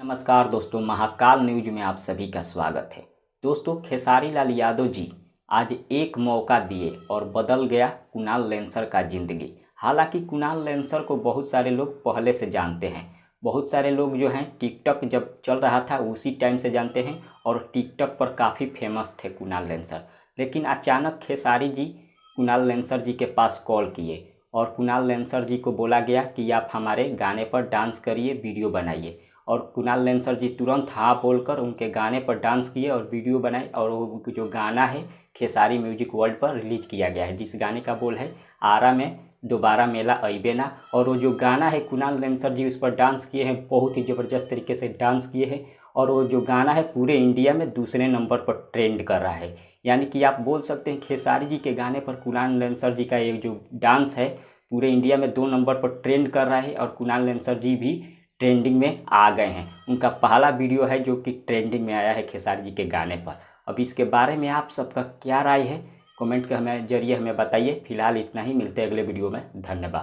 नमस्कार दोस्तों, महाकाल न्यूज में आप सभी का स्वागत है। दोस्तों, खेसारी लाल यादव जी आज एक मौका दिए और बदल गया कुणाल लेंसर का ज़िंदगी। हालांकि कुणाल लेंसर को बहुत सारे लोग पहले से जानते हैं। बहुत सारे लोग जो हैं टिकटॉक जब चल रहा था उसी टाइम से जानते हैं और टिकटॉक पर काफ़ी फेमस थे कुणाल लेंसर। लेकिन अचानक खेसारी जी कुणाल लेंसर जी के पास कॉल किए और कुणाल लेंसर जी को बोला गया कि आप हमारे गाने पर डांस करिए, वीडियो बनाइए। और कुणाल लेंसर जी तुरंत हाँ बोलकर उनके गाने पर डांस किए और वीडियो बनाए। और वो जो गाना है खेसारी म्यूजिक वर्ल्ड पर रिलीज किया गया है, जिस गाने का बोल है आरा में दोबारा मेला अइबे ना। और वो जो गाना है कुणाल लेंसर जी उस पर डांस किए हैं, बहुत ही ज़बरदस्त तरीके से डांस किए हैं। और वो जो गाना है पूरे इंडिया में दूसरे नंबर पर ट्रेंड कर रहा है। यानी कि आप बोल सकते हैं खेसारी जी के गाने पर कुणाल लेंसर जी का एक जो डांस है पूरे इंडिया में 2 नंबर पर ट्रेंड कर रहा है। और कुणाल लेंसर जी भी ट्रेंडिंग में आ गए हैं। उनका पहला वीडियो है जो कि ट्रेंडिंग में आया है खेसारी जी के गाने पर। अब इसके बारे में आप सबका क्या राय है, कमेंट के जरिए हमें बताइए। फिलहाल इतना ही, मिलते हैं अगले वीडियो में। धन्यवाद।